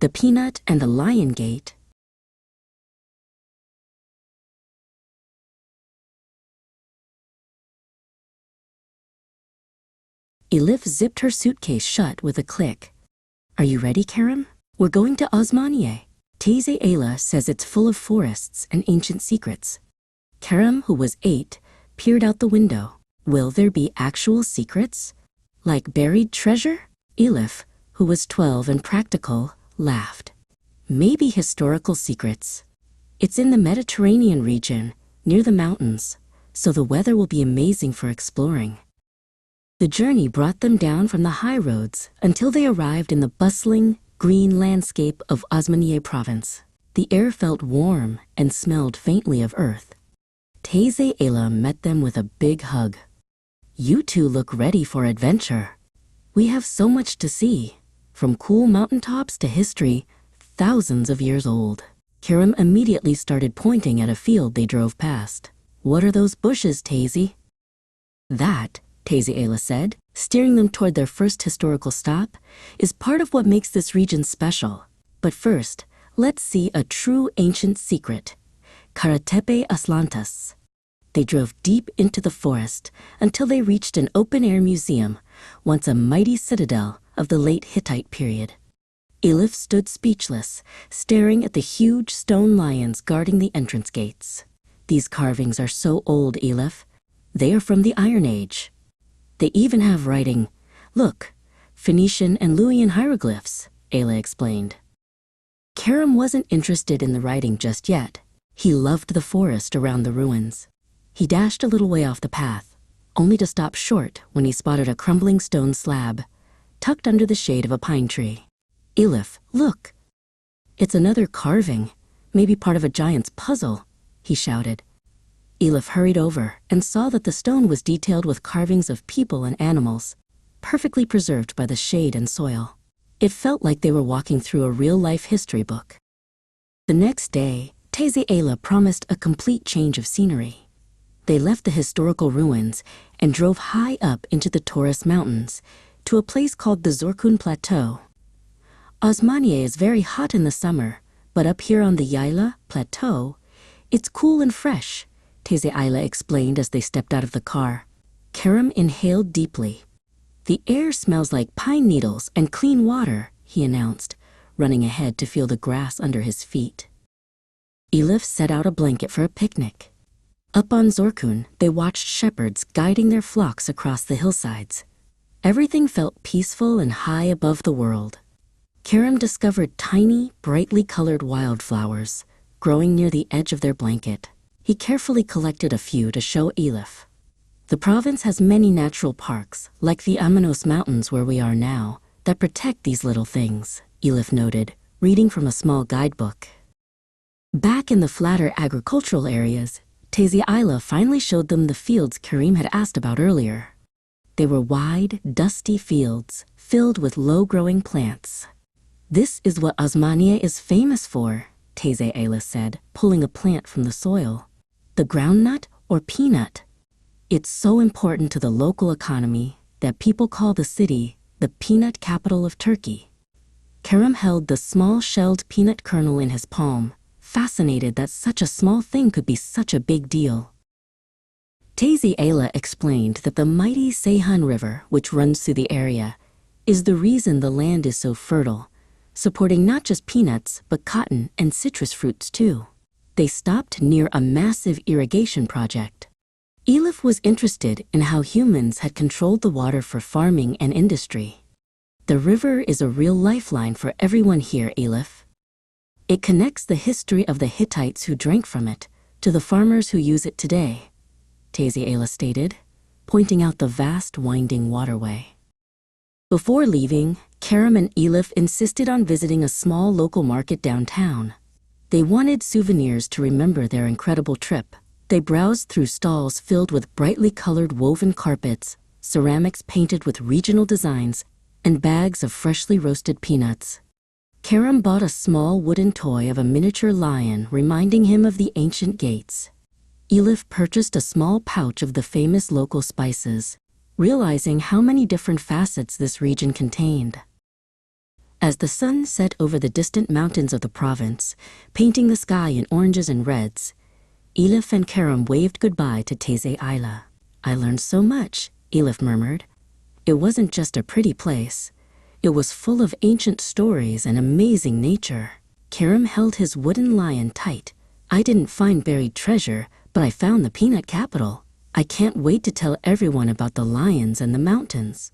The Peanut and the Lion Gate. Elif zipped her suitcase shut with a click. Are you ready, Kerem? We're going to Osmaniye. Teyze Ayla says it's full of forests and ancient secrets. Kerem, who was 8, peered out the window. Will there be actual secrets? Like buried treasure? Elif, who was 12 and practical, laughed. Maybe historical secrets. It's in the Mediterranean region, near the mountains, so the weather will be amazing for exploring. The journey brought them down from the high roads until they arrived in the bustling, green landscape of Osmaniye province. The air felt warm and smelled faintly of earth. Teyze Ayla met them with a big hug. You two look ready for adventure. We have so much to see, from cool mountaintops to history thousands of years old. Kerem immediately started pointing at a field they drove past. What are those bushes, Teyze? That, Teyze Ayla said, steering them toward their first historical stop, is part of what makes this region special. But first, let's see a true ancient secret. Karatepe Aslantas. They drove deep into the forest until they reached an open-air museum, once a mighty citadel of the late Hittite period. Elif stood speechless, staring at the huge stone lions guarding the entrance gates. These carvings are so old, Elif. They are from the Iron Age. They even have writing. Look, Phoenician and Luwian hieroglyphs, Ayla explained. Kerem wasn't interested in the writing just yet. He loved the forest around the ruins. He dashed a little way off the path, only to stop short when he spotted a crumbling stone slab, tucked under the shade of a pine tree. Elif, look! It's another carving, maybe part of a giant's puzzle, he shouted. Elif hurried over and saw that the stone was detailed with carvings of people and animals, perfectly preserved by the shade and soil. It felt like they were walking through a real-life history book. The next day, Teyze Ayla promised a complete change of scenery. They left the historical ruins and drove high up into the Taurus Mountains to a place called the Zorkun Plateau. Osmaniye is very hot in the summer, but up here on the Yayla Plateau, it's cool and fresh, Teyze Ayla explained as they stepped out of the car. Kerem inhaled deeply. The air smells like pine needles and clean water, he announced, running ahead to feel the grass under his feet. Elif set out a blanket for a picnic. Up on Zorkun, they watched shepherds guiding their flocks across the hillsides. Everything felt peaceful and high above the world. Kerem discovered tiny, brightly colored wildflowers growing near the edge of their blanket. He carefully collected a few to show Elif. The province has many natural parks, like the Amanos Mountains where we are now, that protect these little things, Elif noted, reading from a small guidebook. Back in the flatter agricultural areas, Teyze Ayla finally showed them the fields Kerem had asked about earlier. They were wide, dusty fields filled with low-growing plants. This is what Osmaniye is famous for, Teyze Ayla said, pulling a plant from the soil. The groundnut or peanut. It's so important to the local economy that people call the city the peanut capital of Turkey. Kerem held the small-shelled peanut kernel in his palm, fascinated that such a small thing could be such a big deal. Teyze Ayla explained that the mighty Seyhan River, which runs through the area, is the reason the land is so fertile, supporting not just peanuts, but cotton and citrus fruits too. They stopped near a massive irrigation project. Elif was interested in how humans had controlled the water for farming and industry. The river is a real lifeline for everyone here, Elif. It connects the history of the Hittites who drank from it to the farmers who use it today, Teyze Ayla stated, pointing out the vast winding waterway. Before leaving, Kerem and Elif insisted on visiting a small local market downtown. They wanted souvenirs to remember their incredible trip. They browsed through stalls filled with brightly colored woven carpets, ceramics painted with regional designs, and bags of freshly roasted peanuts. Kerem bought a small wooden toy of a miniature lion reminding him of the ancient gates. Elif purchased a small pouch of the famous local spices, realizing how many different facets this region contained. As the sun set over the distant mountains of the province, painting the sky in oranges and reds, Elif and Kerem waved goodbye to Teyze Ayla. "I learned so much," Elif murmured. "It wasn't just a pretty place. It was full of ancient stories and amazing nature." Kerem held his wooden lion tight. "I didn't find buried treasure, but I found the peanut capital. I can't wait to tell everyone about the lions and the mountains."